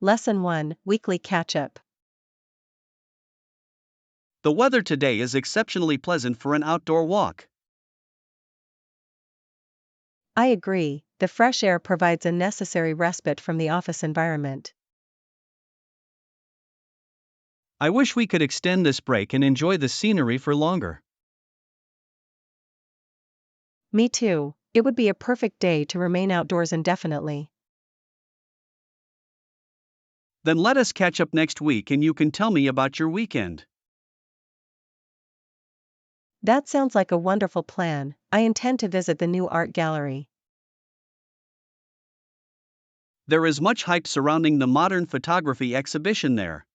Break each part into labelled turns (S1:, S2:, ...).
S1: Lesson 1, Weekly Catchup.
S2: The weather today is exceptionally pleasant for an outdoor walk.
S1: I agree, the fresh air provides a necessary respite from the office environment.
S2: I wish we could extend this break and enjoy the scenery for longer.
S1: Me too, it would be a perfect day to remain outdoors indefinitely.
S2: Then let us catch up next week and you can tell me about your weekend.
S1: That sounds like a wonderful plan. I intend to visit the new art gallery.
S2: There is much hype surrounding the modern photography exhibition there.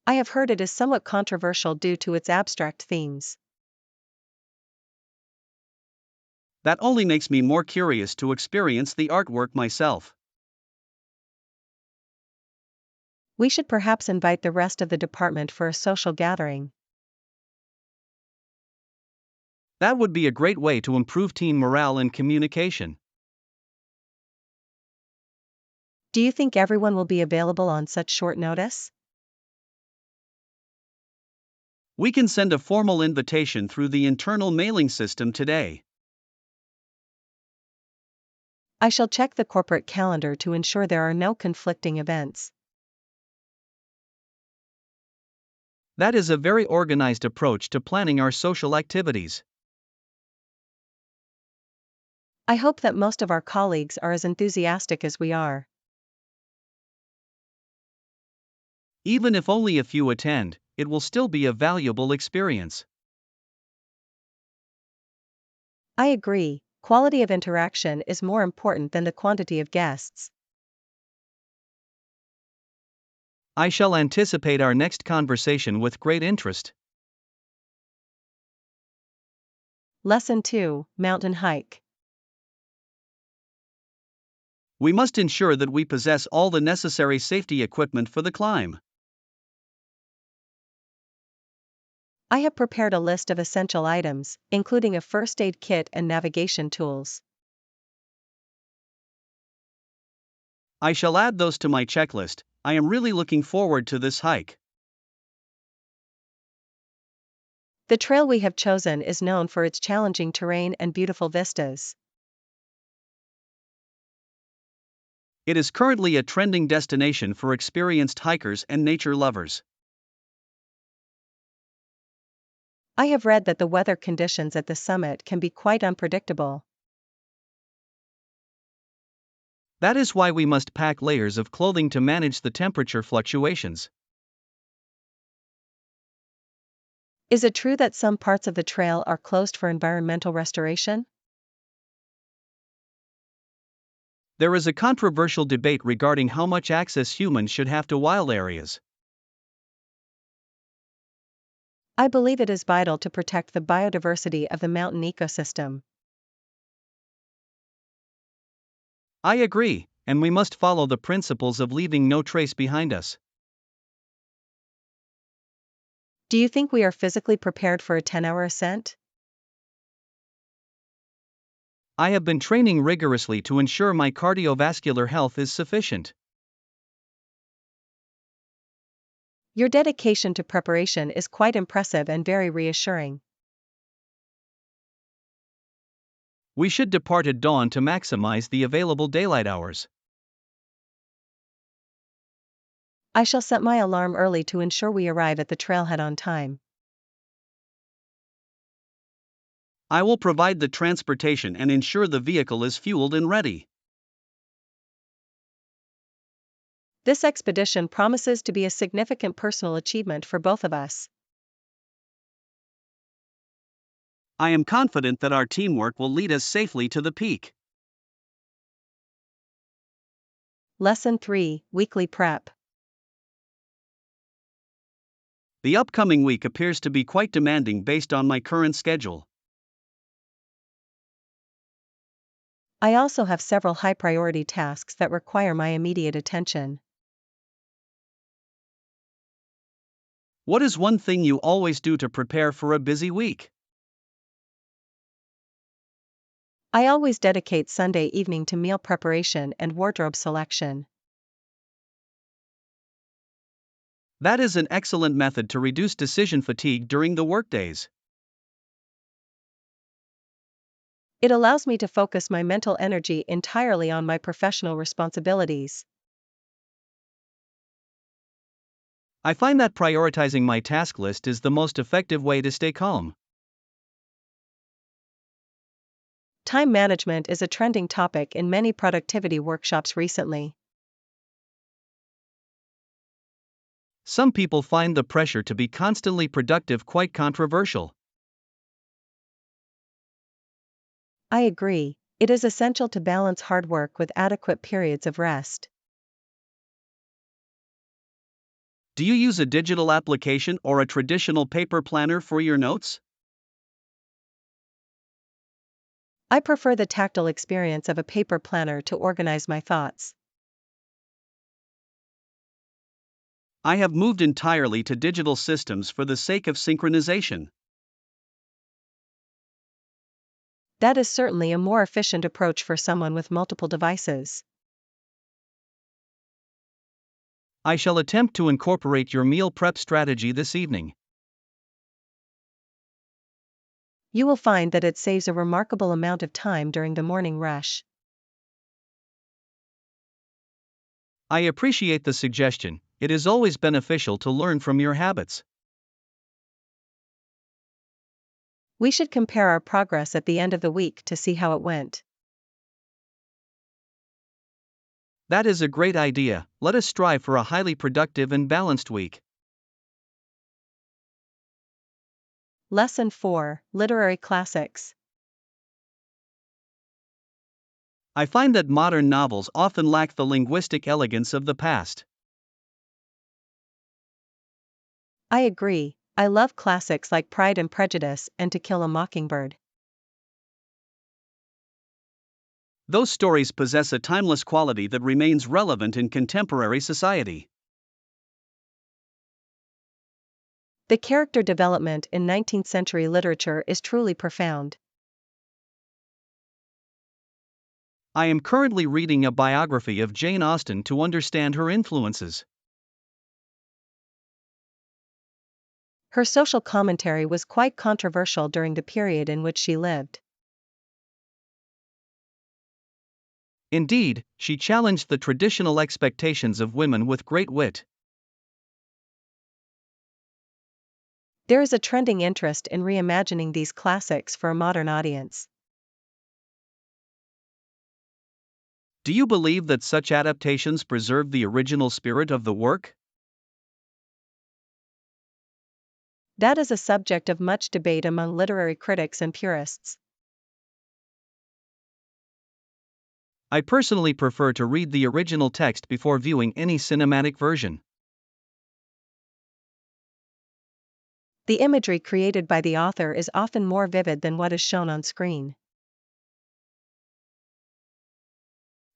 S1: I have heard it is somewhat controversial due to its abstract themes.
S2: That only makes me more curious to experience the artwork myself.
S1: We should perhaps invite the rest of the department for a social gathering.
S2: That would be a great way to improve team morale and communication.
S1: Do you think everyone will be available on such short notice?
S2: We can send a formal invitation through the internal mailing system today.
S1: I shall check the corporate calendar to ensure there are no conflicting events.
S2: That is a very organized approach to planning our social activities.
S1: I hope that most of our colleagues are as enthusiastic as we are.
S2: Even if only a few attend, it will still be a valuable experience.
S1: I agree, quality of interaction is more important than the quantity of guests.
S2: I shall anticipate our next conversation with great interest.
S1: Lesson 2, Mountain Hike.
S2: We must ensure that we possess all the necessary safety equipment for the climb.
S1: I have prepared a list of essential items, including a first aid kit and navigation tools.
S2: I shall add those to my checklist. I am really looking forward to this hike.
S1: The trail we have chosen is known for its challenging terrain and beautiful vistas.
S2: It is currently a trending destination for experienced hikers and nature lovers.
S1: I have read that the weather conditions at the summit can be quite unpredictable.
S2: That is why we must pack layers of clothing to manage the temperature fluctuations.
S1: Is it true that some parts of the trail are closed for environmental restoration?
S2: There is a controversial debate regarding how much access humans should have to wild areas.
S1: I believe it is vital to protect the biodiversity of the mountain ecosystem.
S2: I agree, and we must follow the principles of leaving no trace behind us.
S1: Do you think we are physically prepared for a 10-hour ascent?
S2: I have been training rigorously to ensure my cardiovascular health is sufficient.
S1: Your dedication to preparation is quite impressive and very reassuring.
S2: We should depart at dawn to maximize the available daylight hours.
S1: I shall set my alarm early to ensure we arrive at the trailhead on time.
S2: I will provide the transportation and ensure the vehicle is fueled and ready.
S1: This expedition promises to be a significant personal achievement for both of us.
S2: I am confident that our teamwork will lead us safely to the peak.
S1: Lesson 3, Weekly Prep.
S2: The upcoming week appears to be quite demanding based on my current schedule.
S1: I also have several high-priority tasks that require my immediate attention.
S2: What is one thing you always do to prepare for a busy week?
S1: I always dedicate Sunday evening to meal preparation and wardrobe selection.
S2: That is an excellent method to reduce decision fatigue during the workdays.
S1: It allows me to focus my mental energy entirely on my professional responsibilities.
S2: I find that prioritizing my task list is the most effective way to stay calm.
S1: Time management is a trending topic in many productivity workshops recently.
S2: Some people find the pressure to be constantly productive quite controversial.
S1: I agree, it is essential to balance hard work with adequate periods of rest.
S2: Do you use a digital application or a traditional paper planner for your notes?
S1: I prefer the tactile experience of a paper planner to organize my thoughts.
S2: I have moved entirely to digital systems for the sake of synchronization.
S1: That is certainly a more efficient approach for someone with multiple devices.
S2: I shall attempt to incorporate your meal prep strategy this evening.
S1: You will find that it saves a remarkable amount of time during the morning rush.
S2: I appreciate the suggestion. It is always beneficial to learn from your habits.
S1: We should compare our progress at the end of the week to see how it went.
S2: That is a great idea. Let us strive for a highly productive and balanced week.
S1: Lesson 4: Literary Classics.
S2: I find that modern novels often lack the linguistic elegance of the past.
S1: I agree, I love classics like Pride and Prejudice and To Kill a Mockingbird.
S2: Those stories possess a timeless quality that remains relevant in contemporary society.
S1: The character development in 19th century literature is truly profound.
S2: I am currently reading a biography of Jane Austen to understand her influences.
S1: Her social commentary was quite controversial during the period in which she lived.
S2: Indeed, she challenged the traditional expectations of women with great wit.
S1: There is a trending interest in reimagining these classics for a modern audience.
S2: Do you believe that such adaptations preserve the original spirit of the work?
S1: That is a subject of much debate among literary critics and purists.
S2: I personally prefer to read the original text before viewing any cinematic version.
S1: The imagery created by the author is often more vivid than what is shown on screen.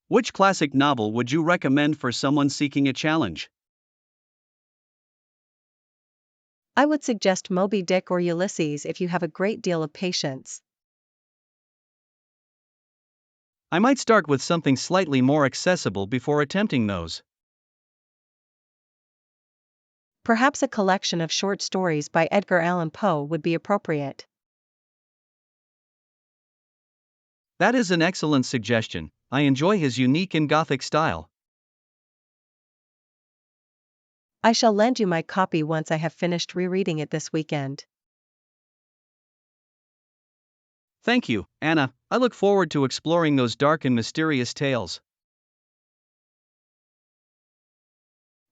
S2: Which classic novel would you recommend for someone seeking a challenge?
S1: I would suggest Moby Dick or Ulysses if you have a great deal of patience.
S2: I might start with something slightly more accessible before attempting those.
S1: Perhaps a collection of short stories by Edgar Allan Poe would be appropriate.
S2: That is an excellent suggestion. I enjoy his unique and Gothic style.
S1: I shall lend you my copy once I have finished rereading it this weekend.
S2: Thank you, Anna. I look forward to exploring those dark and mysterious tales.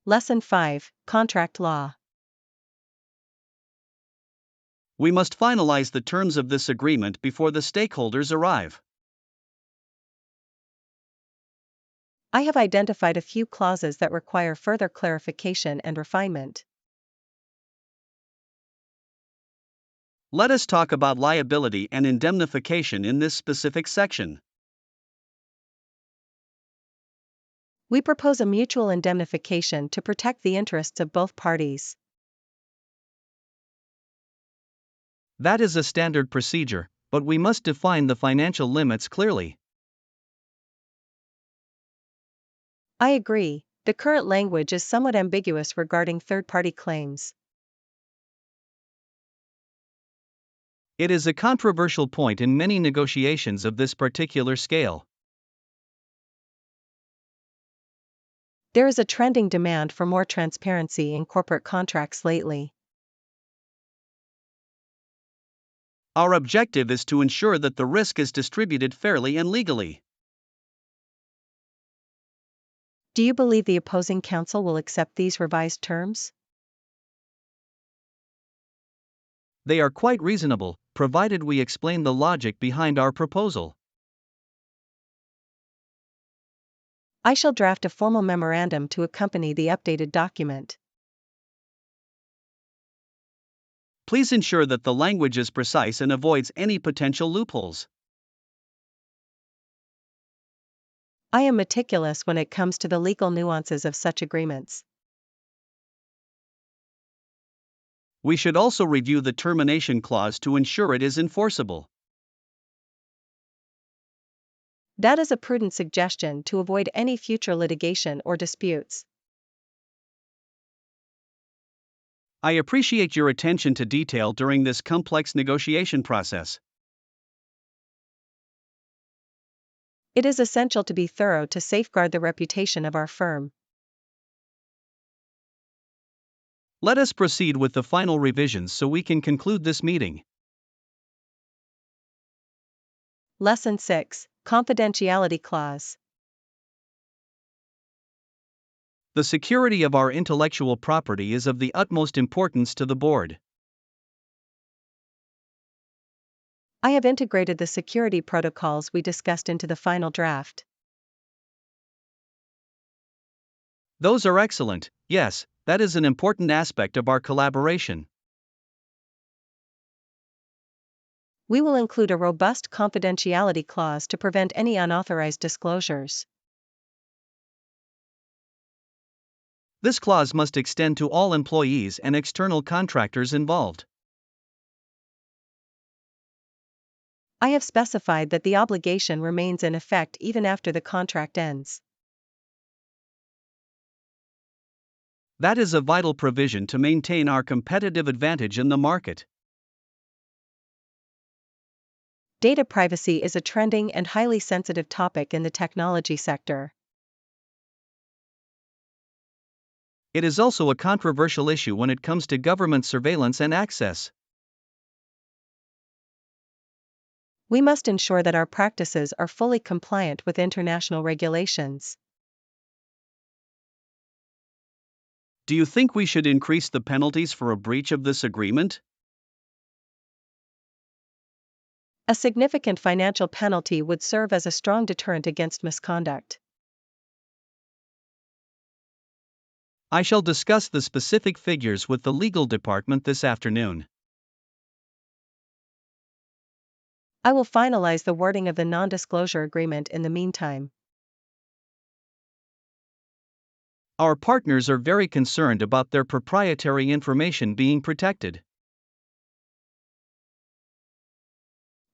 S1: Lesson 5: Contract Law.
S2: We must finalize the terms of this agreement before the stakeholders arrive.
S1: I have identified a few clauses that require further clarification and refinement.
S2: Let us talk about liability and indemnification in this specific section.
S1: We propose a mutual indemnification to protect the interests of both parties.
S2: That is a standard procedure. but we must define the financial limits clearly.
S1: I agree, the current language is somewhat ambiguous regarding third-party claims.
S2: It is a controversial point in many negotiations of this particular scale.
S1: There is a trending demand for more transparency in corporate contracts lately.
S2: Our objective is to ensure that the risk is distributed fairly and legally.
S1: Do you believe the opposing counsel will accept these revised terms?
S2: They are quite reasonable, provided we explain the logic behind our proposal.
S1: I shall draft a formal memorandum to accompany the updated document.
S2: Please ensure that the language is precise and avoids any potential loopholes.
S1: I am meticulous when it comes to the legal nuances of such agreements.
S2: We should also review the termination clause to ensure it is enforceable.
S1: That is a prudent suggestion to avoid any future litigation or disputes.
S2: I appreciate your attention to detail during this complex negotiation process.
S1: It is essential to be thorough to safeguard the reputation of our firm.
S2: Let us proceed with the final revisions so we can conclude this meeting.
S1: Lesson 6, Confidentiality Clause.
S2: The security of our intellectual property is of the utmost importance to the board.
S1: I have integrated the security protocols we discussed into the final draft.
S2: Those are excellent, yes, that is an important aspect of our collaboration.
S1: We will include a robust confidentiality clause to prevent any unauthorized disclosures.
S2: This clause must extend to all employees and external contractors involved.
S1: I have specified that the obligation remains in effect even after the contract ends.
S2: That is a vital provision to maintain our competitive advantage in the market.
S1: Data privacy is a trending and highly sensitive topic in the technology sector.
S2: It is also a controversial issue when it comes to government surveillance and access.
S1: We must ensure that our practices are fully compliant with international regulations.
S2: Do you think we should increase the penalties for a breach of this agreement?
S1: A significant financial penalty would serve as a strong deterrent against misconduct.
S2: I shall discuss the specific figures with the legal department this afternoon.
S1: I will finalize the wording of the non-disclosure agreement in the meantime.
S2: Our partners are very concerned about their proprietary information being protected.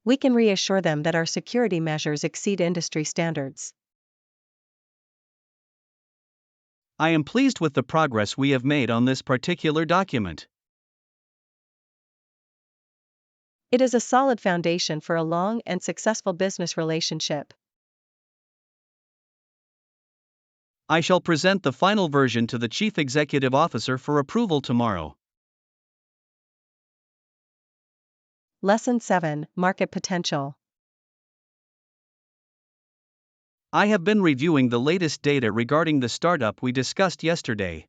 S1: We can reassure them that our security measures exceed industry standards.
S2: I am pleased with the progress we have made on this particular document.
S1: It is a solid foundation for a long and successful business relationship.
S2: I shall present the final version to the Chief Executive Officer for approval tomorrow.
S1: Lesson 7, Market Potential.
S2: I have been reviewing the latest data regarding the startup we discussed yesterday.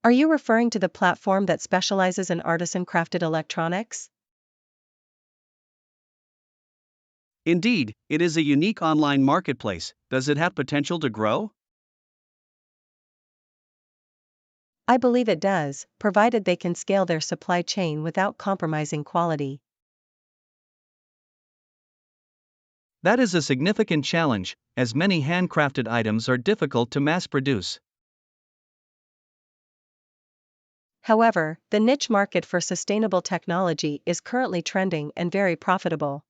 S1: Are you referring to the platform that specializes in artisan-crafted electronics?
S2: Indeed, it is a unique online marketplace. Does it have potential to grow?
S1: I believe it does, provided they can scale their supply chain without compromising quality.
S2: That is a significant challenge, as many handcrafted items are difficult to mass produce.
S1: However, the niche market for sustainable technology is currently trending and very profitable.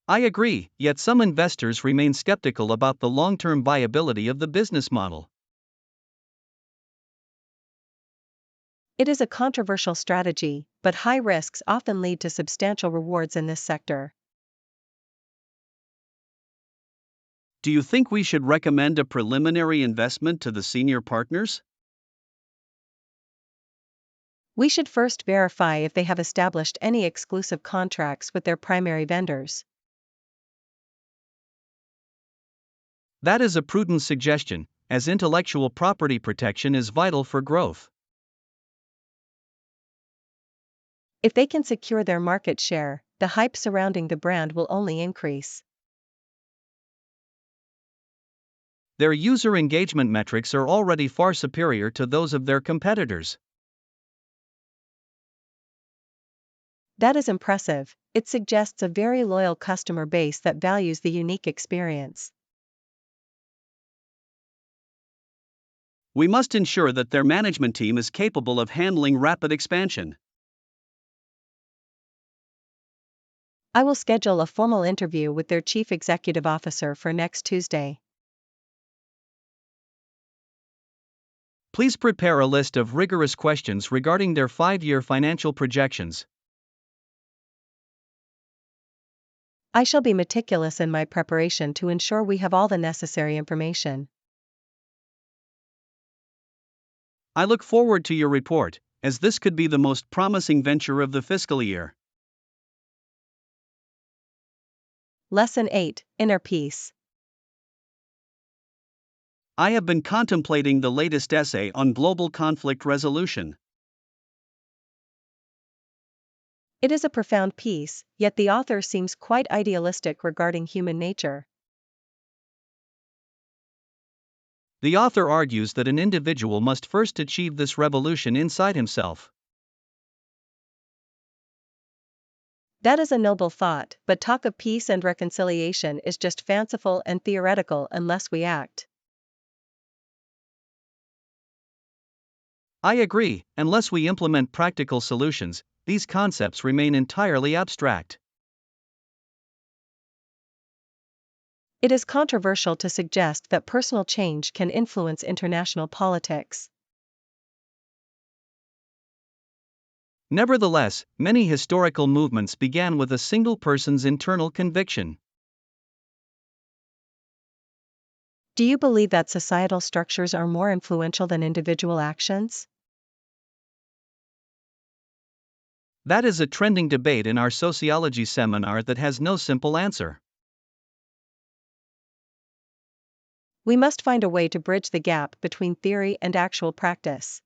S2: I agree, yet some investors remain skeptical about the long-term viability of the business model.
S1: It is a controversial strategy, but high risks often lead to substantial rewards in this sector.
S2: Do you think we should recommend a preliminary investment to the senior partners?
S1: We should first verify if they have established any exclusive contracts with their primary vendors.
S2: That is a prudent suggestion, as intellectual property protection is vital for growth.
S1: If they can secure their market share, the hype surrounding the brand will only increase.
S2: Their user engagement metrics are already far superior to those of their competitors.
S1: That is impressive. It suggests a very loyal customer base that values the unique experience.
S2: We must ensure that their management team is capable of handling rapid expansion.
S1: I will schedule a formal interview with their chief executive officer for next Tuesday.
S2: Please prepare a list of rigorous questions regarding their 5-year financial projections.
S1: I shall be meticulous in my preparation to ensure we have all the necessary information.
S2: I look forward to your report, as this could be the most promising venture of the fiscal year.
S1: Lesson 8, Inner Peace.
S2: I have been contemplating the latest essay on global conflict resolution.
S1: It is a profound piece, yet the author seems quite idealistic regarding human nature.
S2: The author argues that an individual must first achieve this revolution inside himself.
S1: That is a noble thought, but talk of peace and reconciliation is just fanciful and theoretical unless we act.
S2: I agree, unless we implement practical solutions, these concepts remain entirely abstract.
S1: It is controversial to suggest that personal change can influence international politics.
S2: Nevertheless, many historical movements began with a single person's internal conviction.
S1: Do you believe that societal structures are more influential than individual actions?
S2: That is a trending debate in our sociology seminar that has no simple answer.
S1: We must find a way to bridge the gap between theory and actual practice.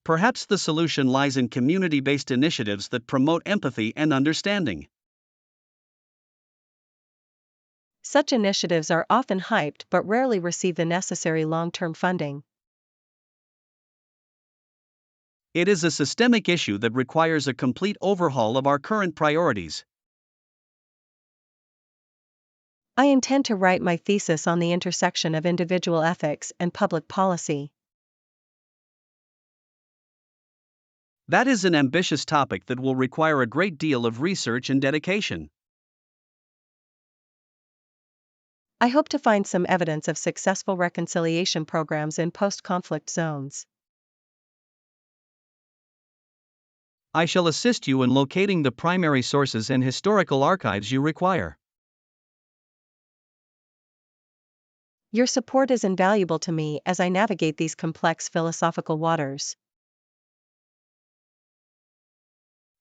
S2: Perhaps the solution lies in community-based initiatives that promote empathy and understanding.
S1: Such initiatives are often hyped but rarely receive the necessary long-term funding.
S2: It is a systemic issue that requires a complete overhaul of our current priorities.
S1: I intend to write my thesis on the intersection of individual ethics and public policy.
S2: That is an ambitious topic that will require a great deal of research and dedication.
S1: I hope to find some evidence of successful reconciliation programs in post-conflict zones.
S2: I shall assist you in locating the primary sources and historical archives you require.
S1: Your support is invaluable to me as I navigate these complex philosophical waters.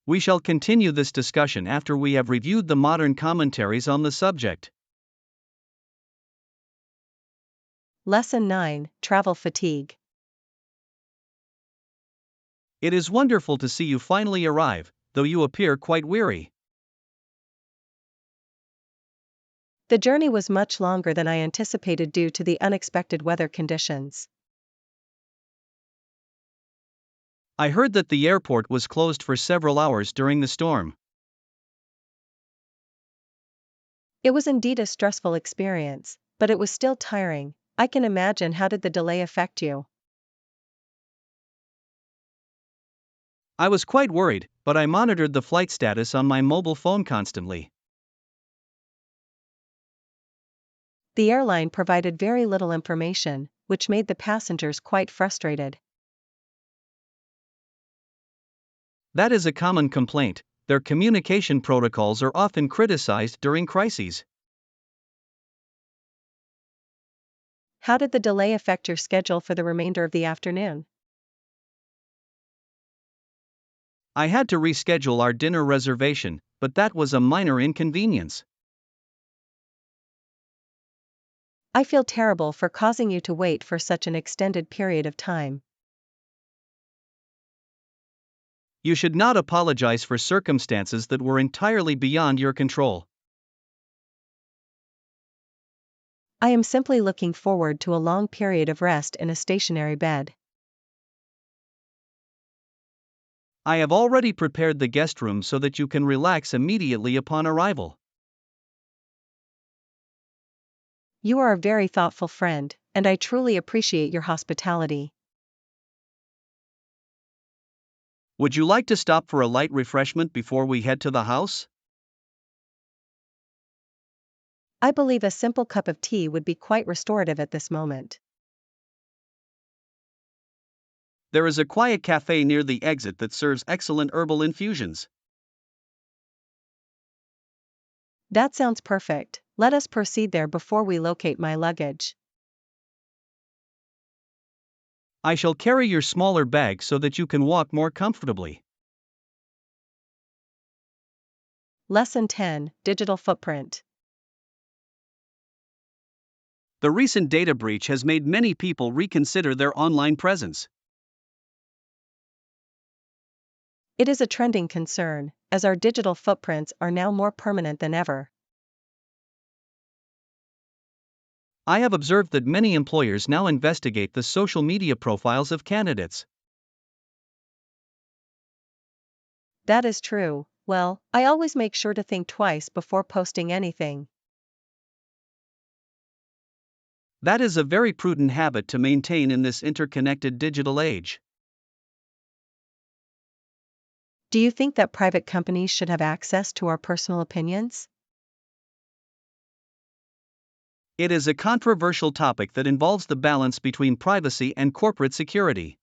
S2: We shall continue this discussion after we have reviewed the modern commentaries on the subject.
S1: Lesson 9, Travel Fatigue.
S2: It is wonderful to see you finally arrive, though you appear quite weary.
S1: The journey was much longer than I anticipated due to the unexpected weather conditions.
S2: I heard that the airport was closed for several hours during the storm.
S1: It was indeed a stressful experience, but it was still tiring, I can imagine. How did the delay affect you?
S2: I was quite worried, but I monitored the flight status on my mobile phone constantly.
S1: The airline provided very little information, which made the passengers quite frustrated.
S2: That is a common complaint. Their communication protocols are often criticized during crises.
S1: How did the delay affect your schedule for the remainder of the afternoon?
S2: I had to reschedule our dinner reservation, but that was a minor inconvenience.
S1: I feel terrible for causing you to wait for such an extended period of time.
S2: You should not apologize for circumstances that were entirely beyond your control.
S1: I am simply looking forward to a long period of rest in a stationary bed.
S2: I have already prepared the guest room so that you can relax immediately upon arrival.
S1: You are a very thoughtful friend, and I truly appreciate your hospitality.
S2: Would you like to stop for a light refreshment before we head to the house?
S1: I believe a simple cup of tea would be quite restorative at this moment.
S2: There is a quiet cafe near the exit that serves excellent herbal infusions.
S1: That sounds perfect. Let us proceed there before we locate my luggage.
S2: I shall carry your smaller bag so that you can walk more comfortably.
S1: Lesson 10: Digital Footprint.
S2: The recent data breach has made many people reconsider their online presence.
S1: It is a trending concern, as our digital footprints are now more permanent than ever.
S2: I have observed that many employers now investigate the social media profiles of candidates.
S1: That is true. Well, I always make sure to think twice before posting anything.
S2: That is a very prudent habit to maintain in this interconnected digital age.
S1: Do you think that private companies should have access to our personal opinions?
S2: It is a controversial topic that involves the balance between privacy and corporate security.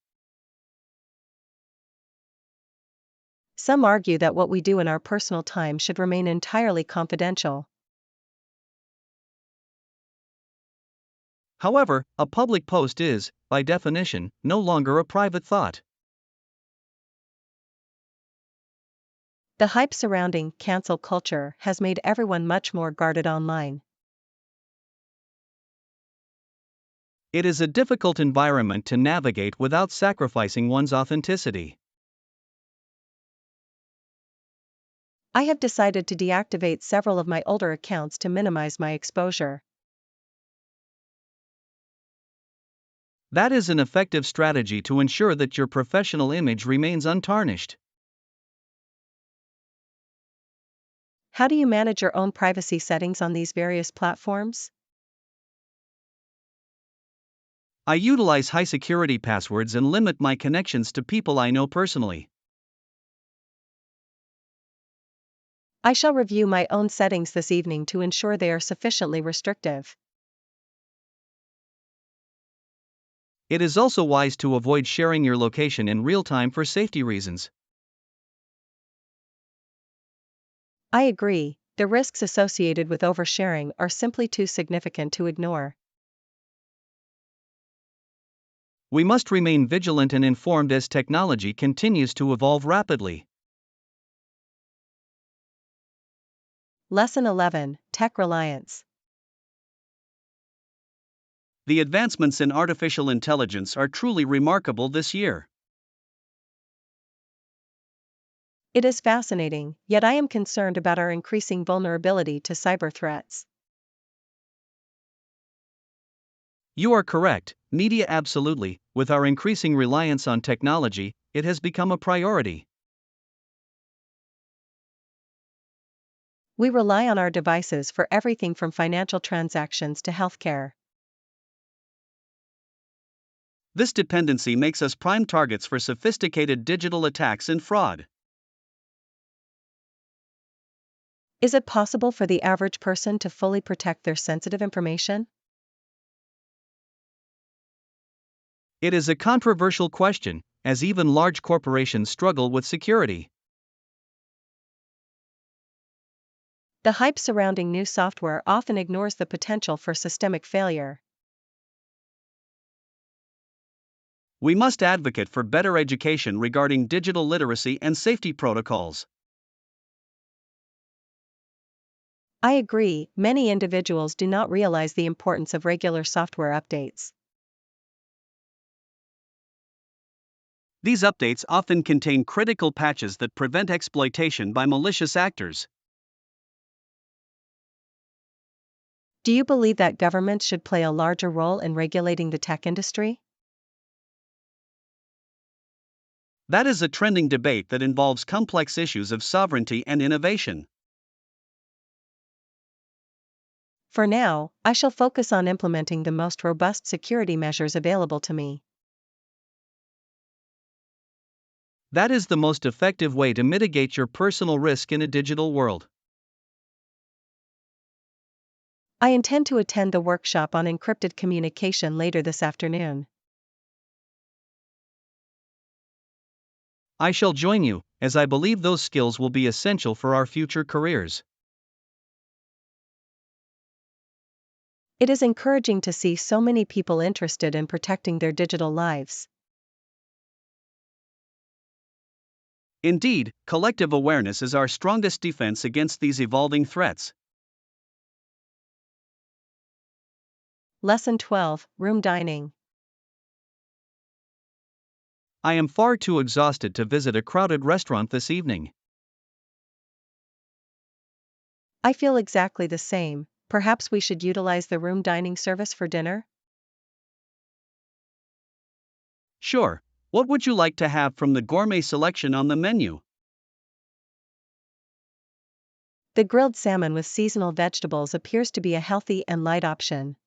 S1: Some argue that what we do in our personal time should remain entirely confidential.
S2: However, a public post is, by definition, no longer a private thought.
S1: The hype surrounding cancel culture has made everyone much more guarded online.
S2: It is a difficult environment to navigate without sacrificing one's authenticity.
S1: I have decided to deactivate several of my older accounts to minimize my exposure.
S2: That is an effective strategy to ensure that your professional image remains untarnished.
S1: How do you manage your own privacy settings on these various platforms?
S2: I utilize high security passwords and limit my connections to people I know personally.
S1: I shall review my own settings this evening to ensure they are sufficiently restrictive.
S2: It is also wise to avoid sharing your location in real time for safety reasons.
S1: I agree, the risks associated with oversharing are simply too significant to ignore.
S2: We must remain vigilant and informed as technology continues to evolve rapidly.
S1: Lesson 11: Tech Reliance.
S2: The advancements in artificial intelligence are truly remarkable this year.
S1: It is fascinating, yet I am concerned about our increasing vulnerability to cyber threats.
S2: You are correct, media absolutely. With our increasing reliance on technology, it has become a priority.
S1: We rely on our devices for everything from financial transactions to healthcare.
S2: This dependency makes us prime targets for sophisticated digital attacks and fraud.
S1: Is it possible for the average person to fully protect their sensitive information?
S2: It is a controversial question, as even large corporations struggle with security.
S1: The hype surrounding new software often ignores the potential for systemic failure.
S2: We must advocate for better education regarding digital literacy and safety protocols.
S1: I agree, many individuals do not realize the importance of regular software updates.
S2: These updates often contain critical patches that prevent exploitation by malicious actors.
S1: Do you believe that governments should play a larger role in regulating the tech industry?
S2: That is a trending debate that involves complex issues of sovereignty and innovation.
S1: For now, I shall focus on implementing the most robust security measures available to me.
S2: That is the most effective way to mitigate your personal risk in a digital world.
S1: I intend to attend the workshop on encrypted communication later this afternoon.
S2: I shall join you, as I believe those skills will be essential for our future careers.
S1: It is encouraging to see so many people interested in protecting their digital lives.
S2: Indeed, collective awareness is our strongest defense against these evolving threats.
S1: Lesson 12, Room Dining.
S2: I am far too exhausted to visit a crowded restaurant this evening.
S1: I feel exactly the same. Perhaps we should utilize the room dining service for dinner?
S2: Sure, what would you like to have from the gourmet selection on the menu?
S1: The grilled salmon with seasonal vegetables appears to be a healthy and light option.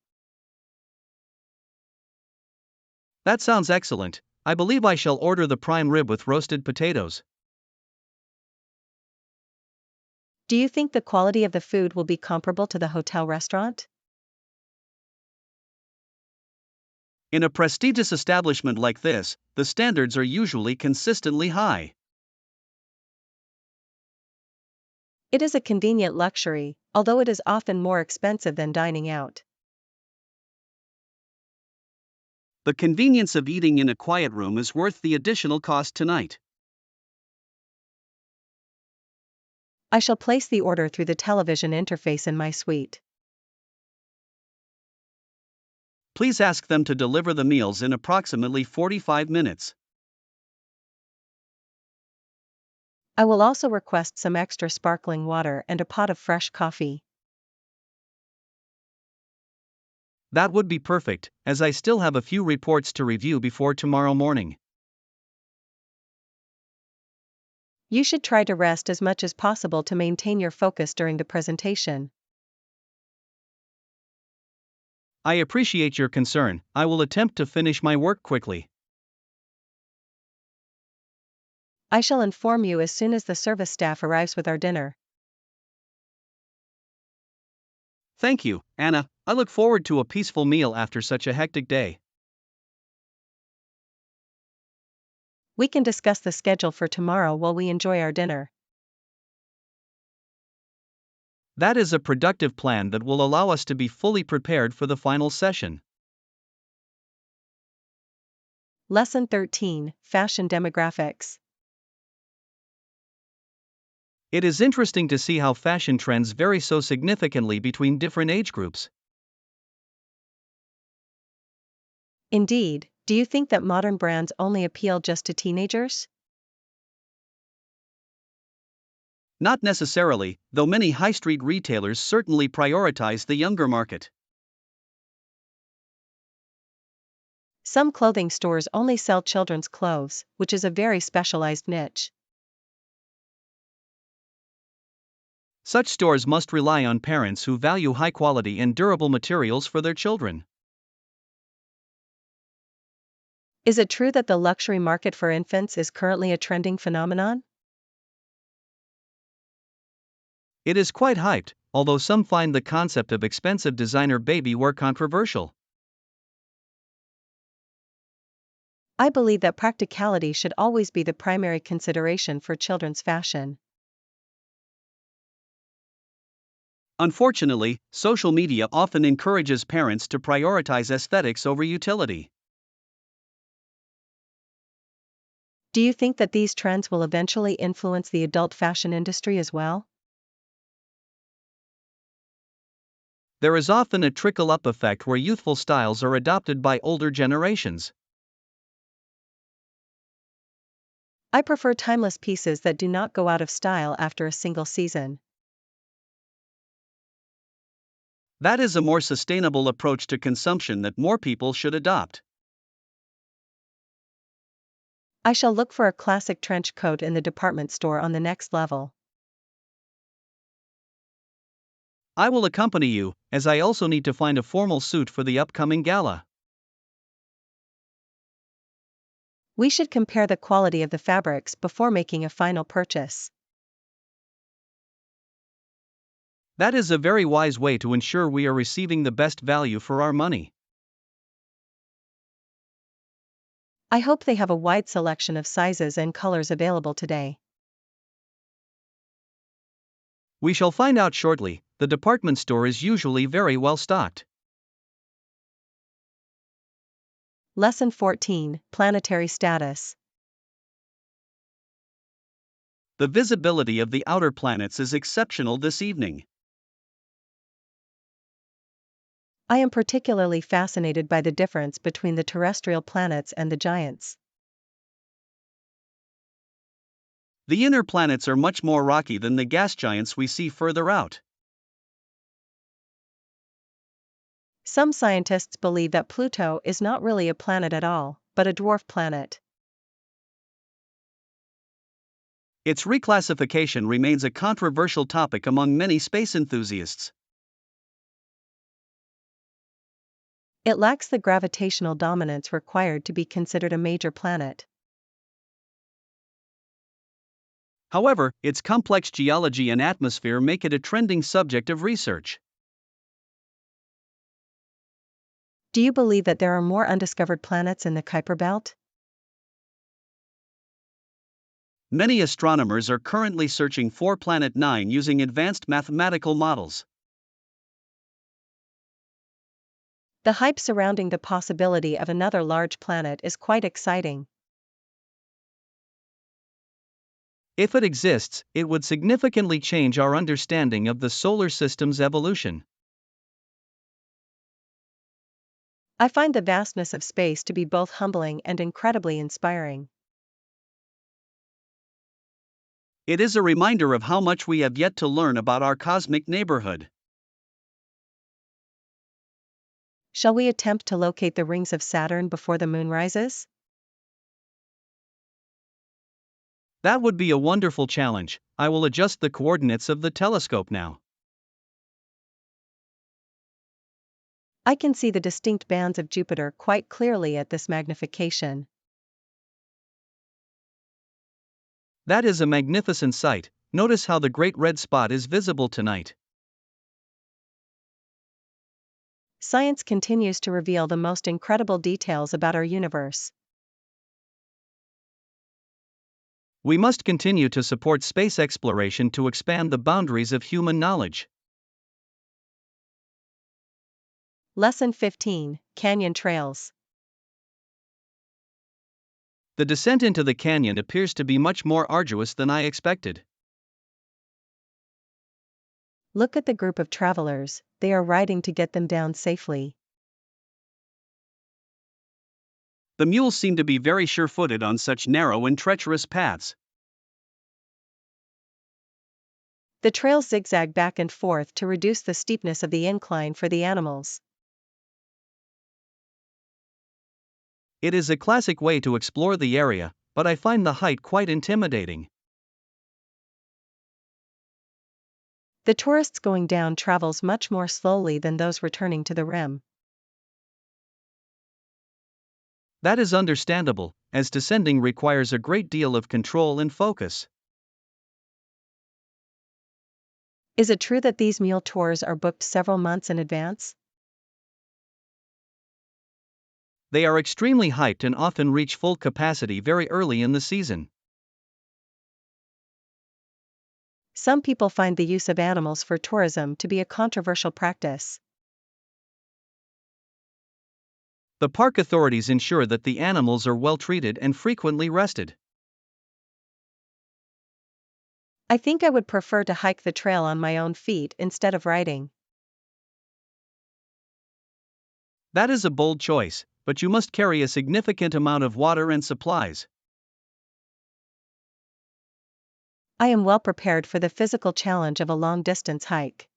S2: That sounds excellent. I believe I shall order the prime rib with roasted potatoes.
S1: Do you think the quality of the food will be comparable to the hotel restaurant?
S2: In a prestigious establishment like this, the standards are usually consistently high.
S1: It is a convenient luxury, although it is often more expensive than dining out.
S2: The convenience of eating in a quiet room is worth the additional cost tonight.
S1: I shall place the order through the television interface in my suite.
S2: Please ask them to deliver the meals in approximately 45 minutes.
S1: I will also request some extra sparkling water and a pot of fresh coffee.
S2: That would be perfect, as I still have a few reports to review before tomorrow morning.
S1: You should try to rest as much as possible to maintain your focus during the presentation.
S2: I appreciate your concern. I will attempt to finish my work quickly.
S1: I shall inform you as soon as the service staff arrives with our dinner.
S2: Thank you, Anna. I look forward to a peaceful meal after such a hectic day.
S1: We can discuss the schedule for tomorrow while we enjoy our dinner.
S2: That is a productive plan that will allow us to be fully prepared for the final session.
S1: Lesson 13, Fashion Demographics.
S2: It is interesting to see how fashion trends vary so significantly between different age groups.
S1: Indeed, do you think that modern brands only appeal just to teenagers?
S2: Not necessarily, though many high street retailers certainly prioritize the younger market.
S1: Some clothing stores only sell children's clothes, which is a very specialized niche.
S2: Such stores must rely on parents who value high quality and durable materials for their children.
S1: Is it true that the luxury market for infants is currently a trending phenomenon?
S2: It is quite hyped, although some find the concept of expensive designer baby wear controversial.
S1: I believe that practicality should always be the primary consideration for children's fashion.
S2: Unfortunately, social media often encourages parents to prioritize aesthetics over utility.
S1: Do you think that these trends will eventually influence the adult fashion industry as well?
S2: There is often a trickle-up effect where youthful styles are adopted by older generations.
S1: I prefer timeless pieces that do not go out of style after a single season.
S2: That is a more sustainable approach to consumption that more people should adopt.
S1: I shall look for a classic trench coat in the department store on the next level.
S2: I will accompany you, as I also need to find a formal suit for the upcoming gala.
S1: We should compare the quality of the fabrics before making a final purchase.
S2: That is a very wise way to ensure we are receiving the best value for our money.
S1: I hope they have a wide selection of sizes and colors available today.
S2: We shall find out shortly. The department store is usually very well stocked.
S1: Lesson 14, Planetary Status.
S2: The visibility of the outer planets is exceptional this evening.
S1: I am particularly fascinated by the difference between the terrestrial planets and the giants.
S2: The inner planets are much more rocky than the gas giants we see further out.
S1: Some scientists believe that Pluto is not really a planet at all, but a dwarf planet.
S2: Its reclassification remains a controversial topic among many space enthusiasts.
S1: It lacks the gravitational dominance required to be considered a major planet.
S2: However, its complex geology and atmosphere make it a trending subject of research.
S1: Do you believe that there are more undiscovered planets in the Kuiper Belt?
S2: Many astronomers are currently searching for Planet 9 using advanced mathematical models.
S1: The hype surrounding the possibility of another large planet is quite exciting.
S2: If it exists, it would significantly change our understanding of the solar system's evolution.
S1: I find the vastness of space to be both humbling and incredibly inspiring.
S2: It is a reminder of how much we have yet to learn about our cosmic neighborhood.
S1: Shall we attempt to locate the rings of Saturn before the moon rises?
S2: That would be a wonderful challenge. I will adjust the coordinates of the telescope now.
S1: I can see the distinct bands of Jupiter quite clearly at this magnification.
S2: That is a magnificent sight. Notice how the great red spot is visible tonight.
S1: Science continues to reveal the most incredible details about our universe.
S2: We must continue to support space exploration to expand the boundaries of human knowledge.
S1: Lesson 15, Canyon Trails.
S2: The descent into the canyon appears to be much more arduous than I expected.
S1: Look at the group of travelers, they are riding to get them down safely.
S2: The mules seem to be very sure-footed on such narrow and treacherous paths.
S1: The trails zigzag back and forth to reduce the steepness of the incline for the animals.
S2: It is a classic way to explore the area, but I find the height quite intimidating.
S1: The tourists going down travels much more slowly than those returning to the rim.
S2: That is understandable, as descending requires a great deal of control and focus.
S1: Is it true that these mule tours are booked several months in advance?
S2: They are extremely hyped and often reach full capacity very early in the season.
S1: Some people find the use of animals for tourism to be a controversial practice.
S2: The park authorities ensure that the animals are well treated and frequently rested.
S1: I think I would prefer to hike the trail on my own feet instead of riding.
S2: That is a bold choice, but you must carry a significant amount of water and supplies.
S1: I am well prepared for the physical challenge of a long-distance hike.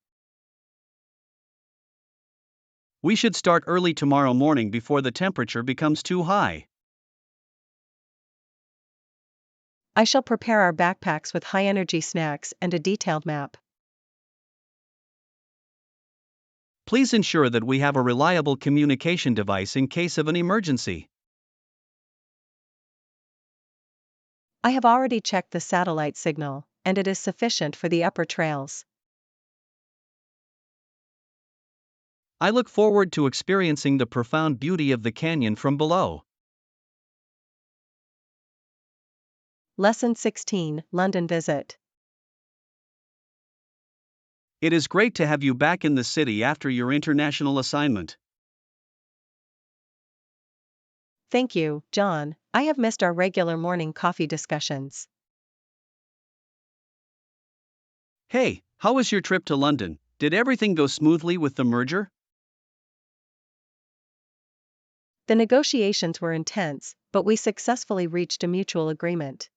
S2: We should start early tomorrow morning before the temperature becomes too high.
S1: I shall prepare our backpacks with high-energy snacks and a detailed map.
S2: Please ensure that we have a reliable communication device in case of an emergency.
S1: I have already checked the satellite signal, and it is sufficient for the upper trails.
S2: I look forward to experiencing the profound beauty of the canyon from below.
S1: Lesson 16, London Visit.
S2: It is great to have you back in the city after your international assignment.
S1: Thank you, John. I have missed our regular morning coffee discussions.
S2: Hey, how was your trip to London? Did everything go smoothly with the merger?
S1: The negotiations were intense, but we successfully reached a mutual agreement.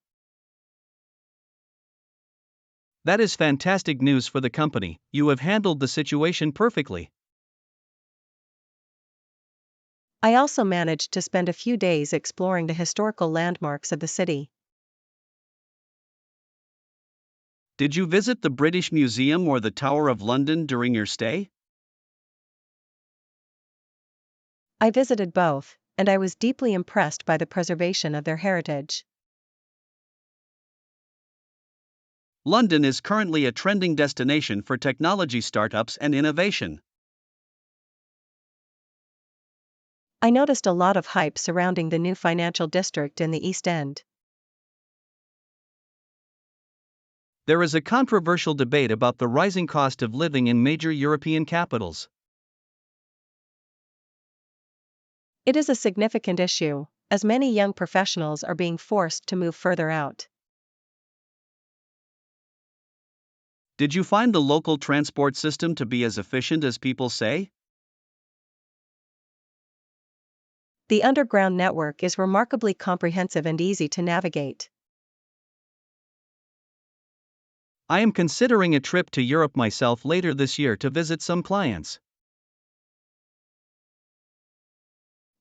S2: That is fantastic news for the company. You have handled the situation perfectly.
S1: I also managed to spend a few days exploring the historical landmarks of the city.
S2: Did you visit the British Museum or the Tower of London during your stay?
S1: I visited both, and I was deeply impressed by the preservation of their heritage.
S2: London is currently a trending destination for technology startups and innovation.
S1: I noticed a lot of hype surrounding the new financial district in the East End.
S2: There is a controversial debate about the rising cost of living in major European capitals.
S1: It is a significant issue, as many young professionals are being forced to move further out.
S2: Did you find the local transport system to be as efficient as people say?
S1: The underground network is remarkably comprehensive and easy to navigate.
S2: I am considering a trip to Europe myself later this year to visit some clients.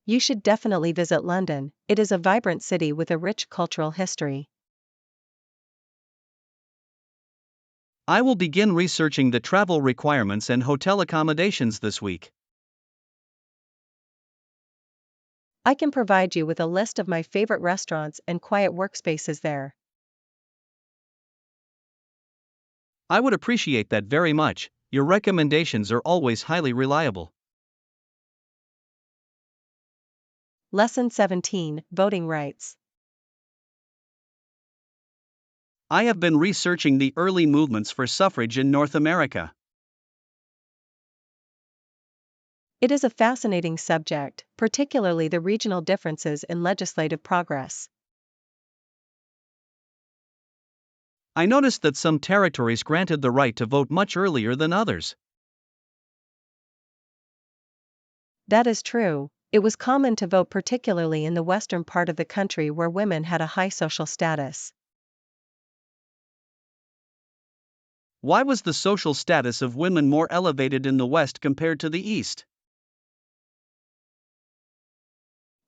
S1: You should definitely visit London. It is a vibrant city with a rich cultural history.
S2: I will begin researching the travel requirements and hotel accommodations this week.
S1: I can provide you with a list of my favorite restaurants and quiet workspaces there.
S2: I would appreciate that very much. Your recommendations are always highly reliable.
S1: Lesson 17, Voting Rights.
S2: I have been researching the early movements for suffrage in North America.
S1: It is a fascinating subject, particularly the regional differences in legislative progress.
S2: I noticed that some territories granted the right to vote much earlier than others.
S1: That is true. It was common to vote, particularly in the western part of the country where women had a high social status.
S2: Why was the social status of women more elevated in the West compared to the East?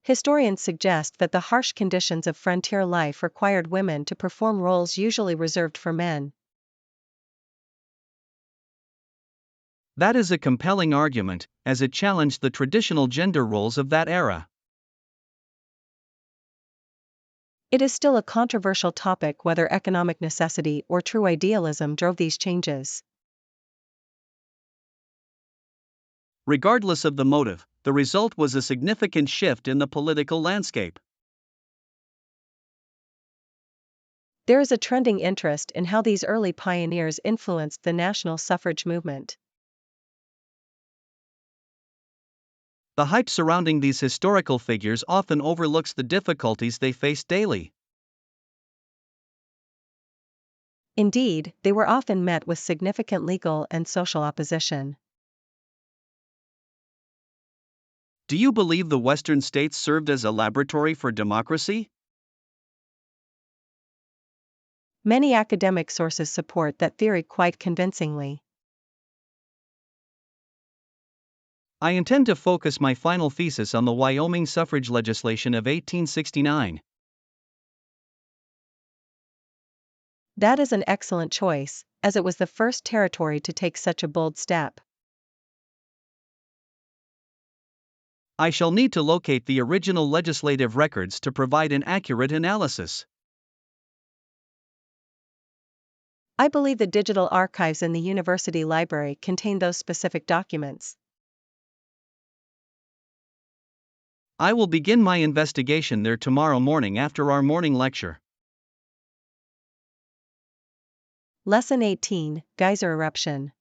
S1: Historians suggest that the harsh conditions of frontier life required women to perform roles usually reserved for men.
S2: That is a compelling argument, as it challenged the traditional gender roles of that era.
S1: It is still a controversial topic whether economic necessity or true idealism drove these changes.
S2: Regardless of the motive, the result was a significant shift in the political landscape.
S1: There is a trending interest in how these early pioneers influenced the national suffrage movement.
S2: The hype surrounding these historical figures often overlooks the difficulties they face daily.
S1: Indeed, they were often met with significant legal and social opposition.
S2: Do you believe the Western states served as a laboratory for democracy?
S1: Many academic sources support that theory quite convincingly.
S2: I intend to focus my final thesis on the Wyoming suffrage legislation of 1869.
S1: That is an excellent choice, as it was the first territory to take such a bold step.
S2: I shall need to locate the original legislative records to provide an accurate analysis.
S1: I believe the digital archives in the university library contain those specific documents.
S2: I will begin my investigation there tomorrow morning after our morning lecture.
S1: Lesson 18, Geyser Eruption.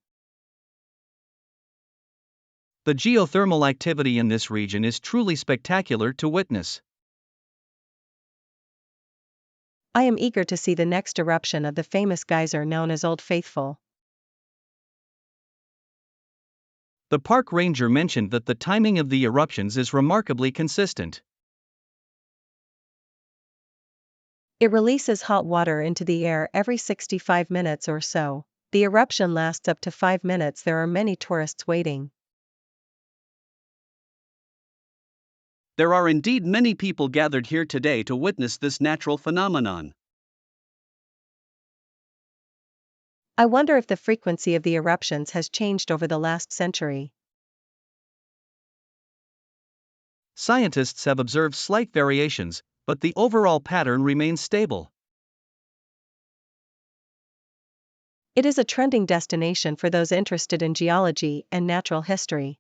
S2: The geothermal activity in this region is truly spectacular to witness.
S1: I am eager to see the next eruption of the famous geyser known as Old Faithful.
S2: The park ranger mentioned that the timing of the eruptions is remarkably consistent.
S1: It releases hot water into the air every 65 minutes or so. The eruption lasts up to 5 minutes. There are many tourists waiting.
S2: There are indeed many people gathered here today to witness this natural phenomenon.
S1: I wonder if the frequency of the eruptions has changed over the last century.
S2: Scientists have observed slight variations, but the overall pattern remains stable.
S1: It is a trending destination for those interested in geology and natural history.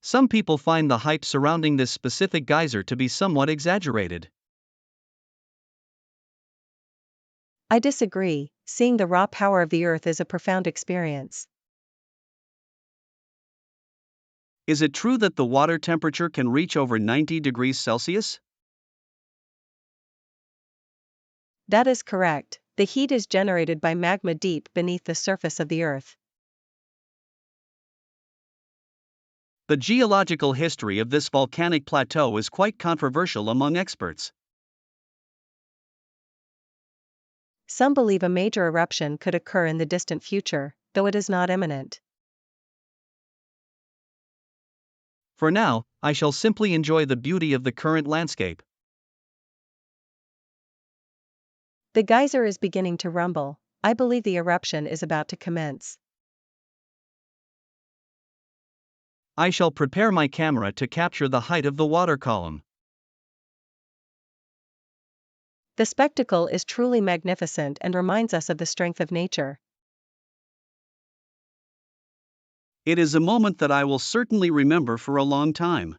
S2: Some people find the hype surrounding this specific geyser to be somewhat exaggerated.
S1: I disagree, seeing the raw power of the earth is a profound experience.
S2: Is it true that the water temperature can reach over 90 degrees Celsius?
S1: That is correct. The heat is generated by magma deep beneath the surface of the earth.
S2: The geological history of this volcanic plateau is quite controversial among experts.
S1: Some believe a major eruption could occur in the distant future, though it is not imminent.
S2: For now, I shall simply enjoy the beauty of the current landscape.
S1: The geyser is beginning to rumble. I believe the eruption is about to commence.
S2: I shall prepare my camera to capture the height of the water column.
S1: The spectacle is truly magnificent and reminds us of the strength of nature.
S2: It is a moment that I will certainly remember for a long time.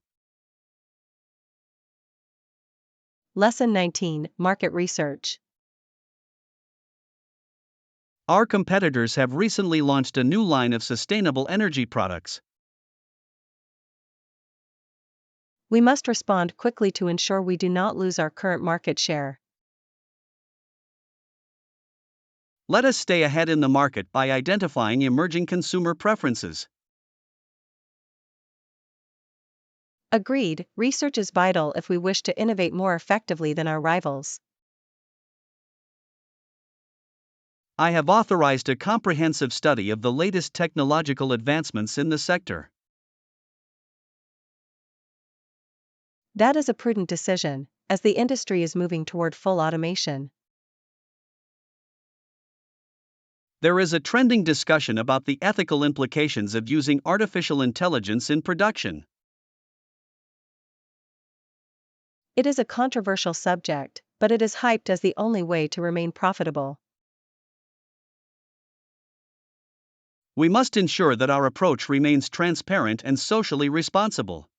S1: Lesson 19, Market Research.
S2: Our competitors have recently launched a new line of sustainable energy products.
S1: We must respond quickly to ensure we do not lose our current market share.
S2: Let us stay ahead in the market by identifying emerging consumer preferences.
S1: Agreed, research is vital if we wish to innovate more effectively than our rivals.
S2: I have authorized a comprehensive study of the latest technological advancements in the sector.
S1: That is a prudent decision, as the industry is moving toward full automation.
S2: There is a trending discussion about the ethical implications of using artificial intelligence in production.
S1: It is a controversial subject, but it is hyped as the only way to remain profitable.
S2: We must ensure that our approach remains transparent and socially responsible.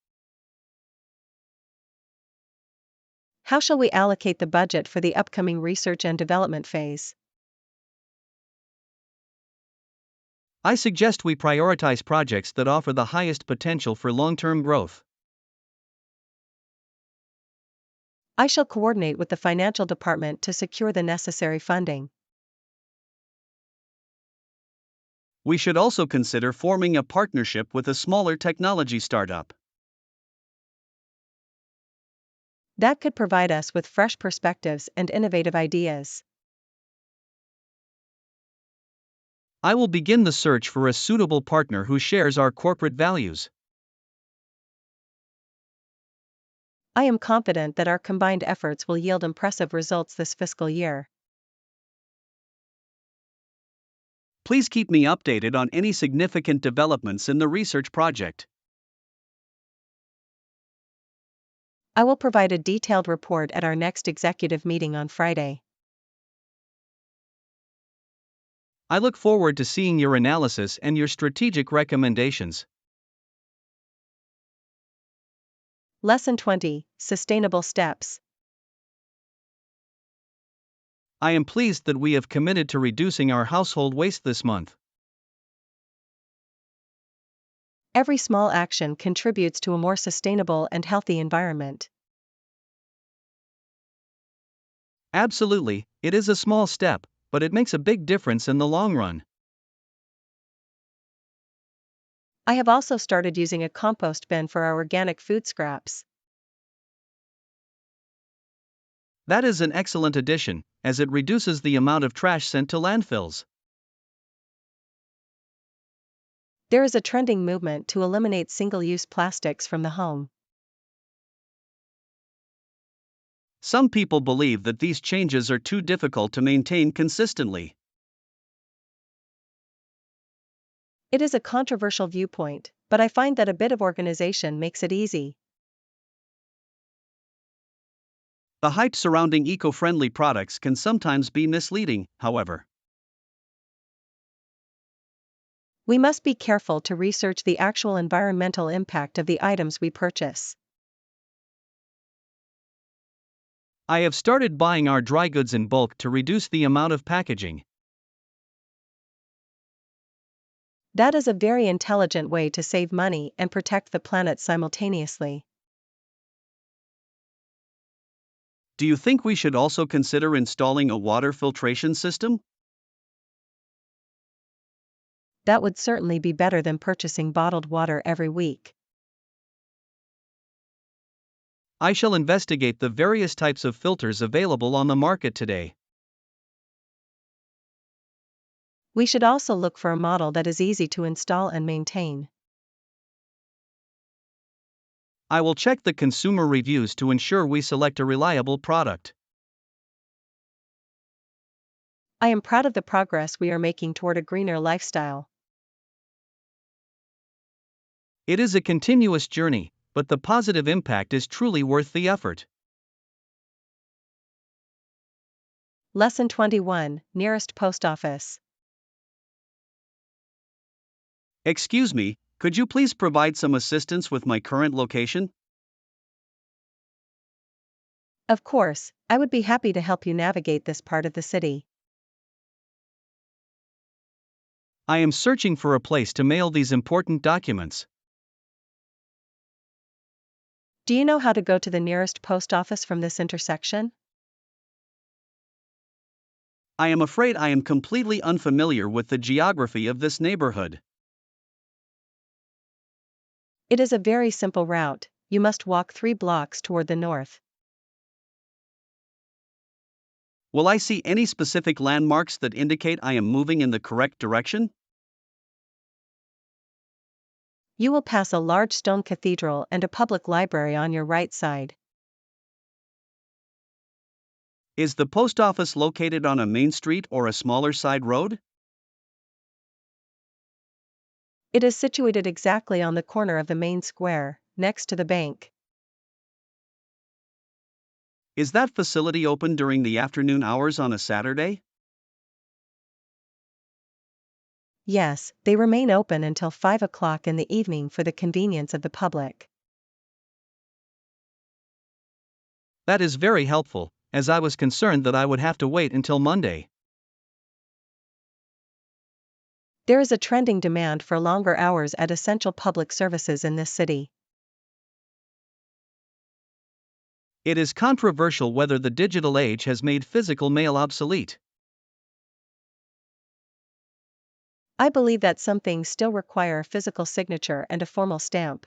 S1: How shall we allocate the budget for the upcoming research and development phase?
S2: I suggest we prioritize projects that offer the highest potential for long-term growth.
S1: I shall coordinate with the financial department to secure the necessary funding.
S2: We should also consider forming a partnership with a smaller technology startup.
S1: That could provide us with fresh perspectives and innovative ideas.
S2: I will begin the search for a suitable partner who shares our corporate values.
S1: I am confident that our combined efforts will yield impressive results this fiscal year.
S2: Please keep me updated on any significant developments in the research project.
S1: I will provide a detailed report at our next executive meeting on Friday.
S2: I look forward to seeing your analysis and your strategic recommendations.
S1: Lesson 20: Sustainable Steps.
S2: I am pleased that we have committed to reducing our household waste this month.
S1: Every small action contributes to a more sustainable and healthy environment.
S2: Absolutely, it is a small step, but it makes a big difference in the long run.
S1: I have also started using a compost bin for our organic food scraps.
S2: That is an excellent addition, as it reduces the amount of trash sent to landfills.
S1: There is a trending movement to eliminate single-use plastics from the home.
S2: Some people believe that these changes are too difficult to maintain consistently.
S1: It is a controversial viewpoint, but I find that a bit of organization makes it easy.
S2: The hype surrounding eco-friendly products can sometimes be misleading, however.
S1: We must be careful to research the actual environmental impact of the items we purchase.
S2: I have started buying our dry goods in bulk to reduce the amount of packaging.
S1: That is a very intelligent way to save money and protect the planet simultaneously.
S2: Do you think we should also consider installing a water filtration system?
S1: That would certainly be better than purchasing bottled water every week.
S2: I shall investigate the various types of filters available on the market today.
S1: We should also look for a model that is easy to install and maintain.
S2: I will check the consumer reviews to ensure we select a reliable product.
S1: I am proud of the progress we are making toward a greener lifestyle.
S2: It is a continuous journey, but the positive impact is truly worth the effort.
S1: Lesson 21: Nearest post office.
S2: Excuse me, could you please provide some assistance with my current location?
S1: Of course, I would be happy to help you navigate this part of the city.
S2: I am searching for a place to mail these important documents.
S1: Do you know how to go to the nearest post office from this intersection?
S2: I am afraid I am completely unfamiliar with the geography of this neighborhood.
S1: It is a very simple route. You must walk 3 blocks toward the north.
S2: Will I see any specific landmarks that indicate I am moving in the correct direction?
S1: You will pass a large stone cathedral and a public library on your right side.
S2: Is the post office located on a main street or a smaller side road?
S1: It is situated exactly on the corner of the main square, next to the bank.
S2: Is that facility open during the afternoon hours on a Saturday?
S1: Yes, they remain open until 5 o'clock in the evening for the convenience of the public.
S2: That is very helpful, as I was concerned that I would have to wait until Monday.
S1: There is a trending demand for longer hours at essential public services in this city.
S2: It is controversial whether the digital age has made physical mail obsolete.
S1: I believe that some things still require a physical signature and a formal stamp.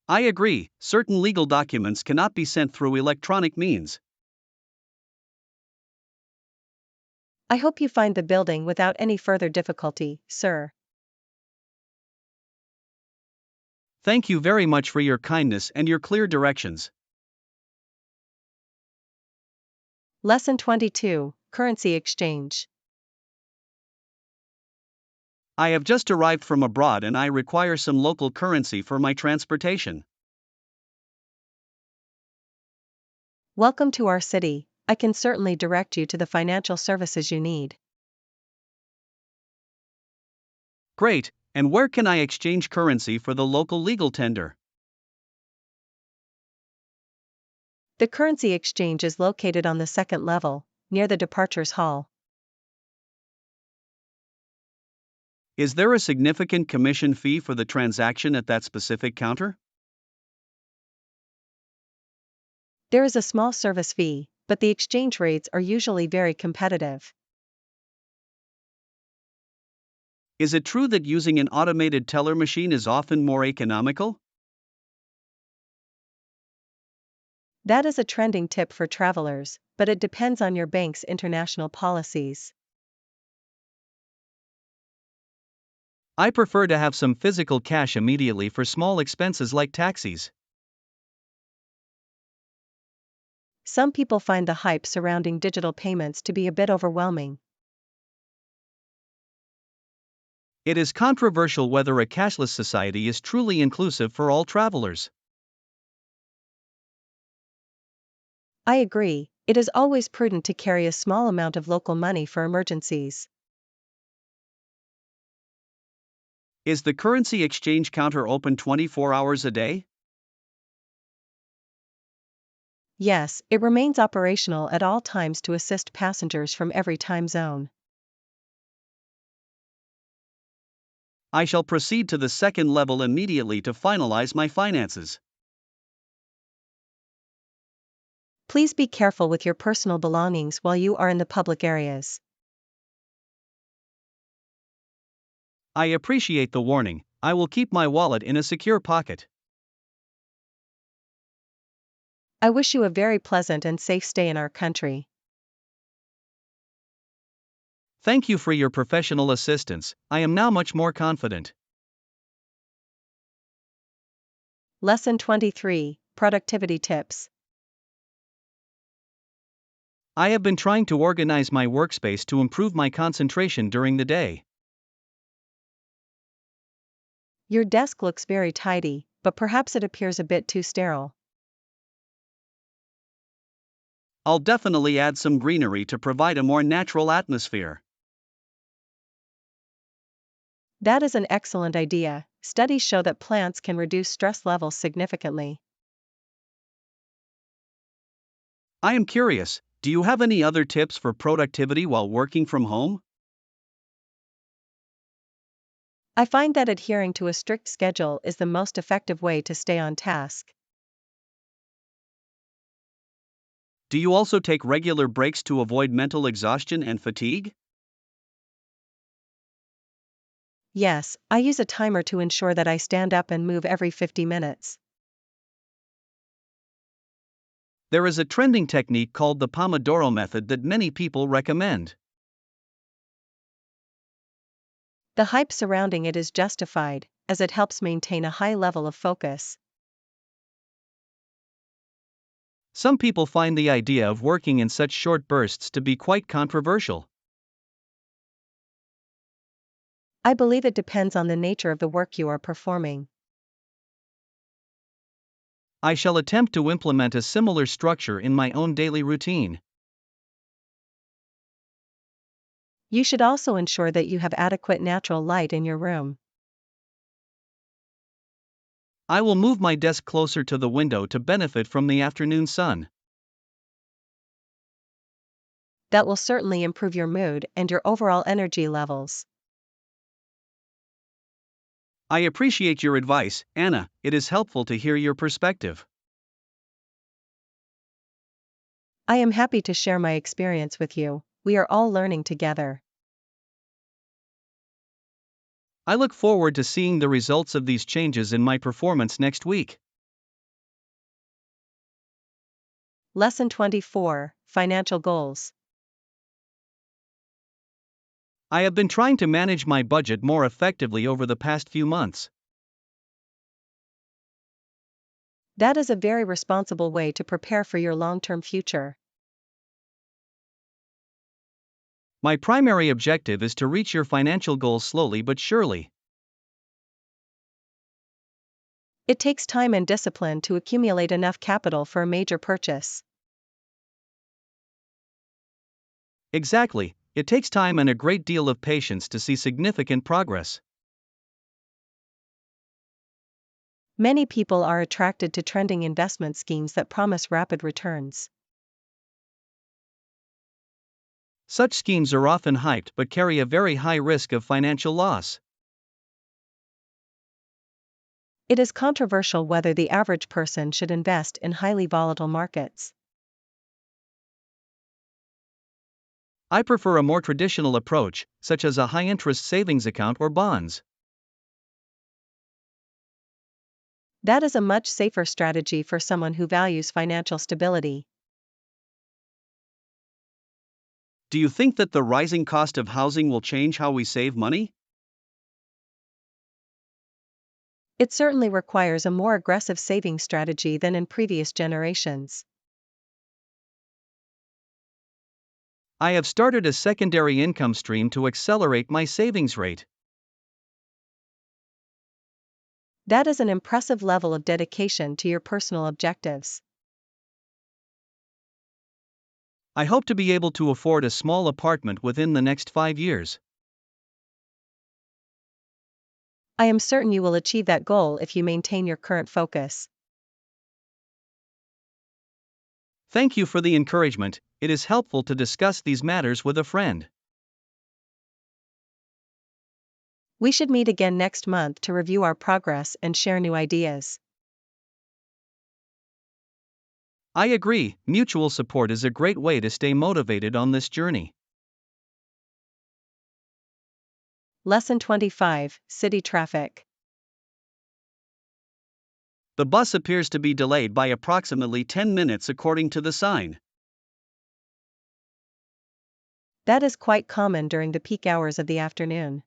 S2: I agree, certain legal documents cannot be sent through electronic means.
S1: I hope you find the building without any further difficulty, sir.
S2: Thank you very much for your kindness and your clear directions.
S1: Lesson 22, Currency Exchange.
S2: I have just arrived from abroad and I require some local currency for my transportation.
S1: Welcome to our city. I can certainly direct you to the financial services you need.
S2: Great, and where can I exchange currency for the local legal tender?
S1: The currency exchange is located on the second level, near the departures hall.
S2: Is there a significant commission fee for the transaction at that specific counter?
S1: There is a small service fee, but the exchange rates are usually very competitive.
S2: Is it true that using an automated teller machine is often more economical?
S1: That is a trending tip for travelers, but it depends on your bank's international policies.
S2: I prefer to have some physical cash immediately for small expenses like taxis.
S1: Some people find the hype surrounding digital payments to be a bit overwhelming.
S2: It is controversial whether a cashless society is truly inclusive for all travelers.
S1: I agree, it is always prudent to carry a small amount of local money for emergencies.
S2: Is the currency exchange counter open 24 hours a day?
S1: Yes, it remains operational at all times to assist passengers from every time zone.
S2: I shall proceed to the second level immediately to finalize my finances.
S1: Please be careful with your personal belongings while you are in the public areas.
S2: I appreciate the warning. I will keep my wallet in a secure pocket.
S1: I wish you a very pleasant and safe stay in our country.
S2: Thank you for your professional assistance. I am now much more confident.
S1: Lesson 23, Productivity Tips.
S2: I have been trying to organize my workspace to improve my concentration during the day.
S1: Your desk looks very tidy, but perhaps it appears a bit too sterile.
S2: I'll definitely add some greenery to provide a more natural atmosphere.
S1: That is an excellent idea. Studies show that plants can reduce stress levels significantly.
S2: I am curious, do you have any other tips for productivity while working from home?
S1: I find that adhering to a strict schedule is the most effective way to stay on task.
S2: Do you also take regular breaks to avoid mental exhaustion and fatigue?
S1: Yes, I use a timer to ensure that I stand up and move every 50 minutes.
S2: There is a trending technique called the Pomodoro method that many people recommend.
S1: The hype surrounding it is justified, as it helps maintain a high level of focus.
S2: Some people find the idea of working in such short bursts to be quite controversial.
S1: I believe it depends on the nature of the work you are performing.
S2: I shall attempt to implement a similar structure in my own daily routine.
S1: You should also ensure that you have adequate natural light in your room.
S2: I will move my desk closer to the window to benefit from the afternoon sun.
S1: That will certainly improve your mood and your overall energy levels.
S2: I appreciate your advice, Anna. It is helpful to hear your perspective.
S1: I am happy to share my experience with you. We are all learning together.
S2: I look forward to seeing the results of these changes in my performance next week.
S1: Lesson 24: Financial Goals.
S2: I have been trying to manage my budget more effectively over the past few months.
S1: That is a very responsible way to prepare for your long-term future.
S2: My primary objective is to reach your financial goals slowly but surely.
S1: It takes time and discipline to accumulate enough capital for a major purchase.
S2: Exactly, it takes time and a great deal of patience to see significant progress.
S1: Many people are attracted to trending investment schemes that promise rapid returns.
S2: Such schemes are often hyped but carry a very high risk of financial loss.
S1: It is controversial whether the average person should invest in highly volatile markets.
S2: I prefer a more traditional approach, such as a high-interest savings account or bonds.
S1: That is a much safer strategy for someone who values financial stability.
S2: Do you think that the rising cost of housing will change how we save money?
S1: It certainly requires a more aggressive saving strategy than in previous generations.
S2: I have started a secondary income stream to accelerate my savings rate.
S1: That is an impressive level of dedication to your personal objectives.
S2: I hope to be able to afford a small apartment within the next 5 years.
S1: I am certain you will achieve that goal if you maintain your current focus.
S2: Thank you for the encouragement. It is helpful to discuss these matters with a friend.
S1: We should meet again next month to review our progress and share new ideas.
S2: I agree, mutual support is a great way to stay motivated on this journey.
S1: Lesson 25: City Traffic.
S2: The bus appears to be delayed by approximately 10 minutes according to the sign.
S1: That is quite common during the peak hours of the afternoon.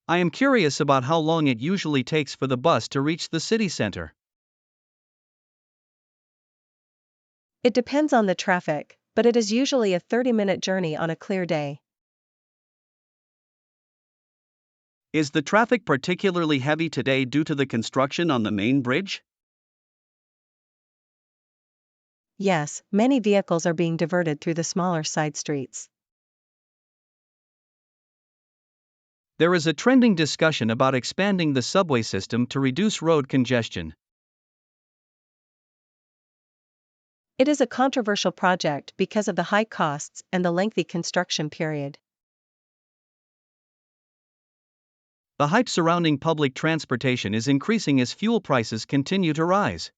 S2: I am curious about how long it usually takes for the bus to reach the city center.
S1: It depends on the traffic, but it is usually a 30-minute journey on a clear day.
S2: Is the traffic particularly heavy today due to the construction on the main bridge?
S1: Yes, many vehicles are being diverted through the smaller side streets.
S2: There is a trending discussion about expanding the subway system to reduce road congestion.
S1: It is a controversial project because of the high costs and the lengthy construction period.
S2: The hype surrounding public transportation is increasing as fuel prices continue to rise.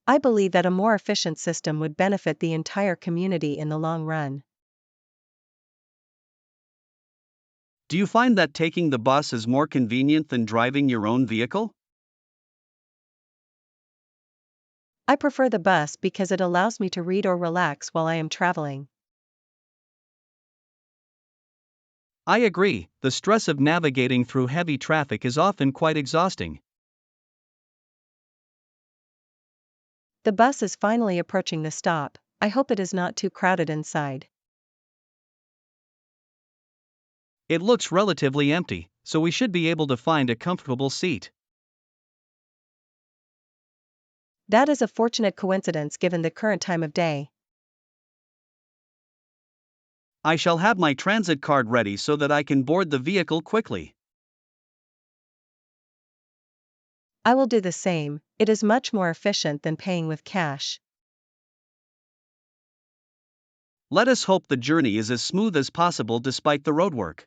S1: I believe that a more efficient system would benefit the entire community in the long run.
S2: Do you find that taking the bus is more convenient than driving your own vehicle?
S1: I prefer the bus because it allows me to read or relax while I am traveling.
S2: I agree, the stress of navigating through heavy traffic is often quite exhausting.
S1: The bus is finally approaching the stop. I hope it is not too crowded inside.
S2: It looks relatively empty, so we should be able to find a comfortable seat.
S1: That is a fortunate coincidence given the current time of day.
S2: I shall have my transit card ready so that I can board the vehicle quickly.
S1: I will do the same, it is much more efficient than paying with cash.
S2: Let us hope the journey is as smooth as possible despite the roadwork.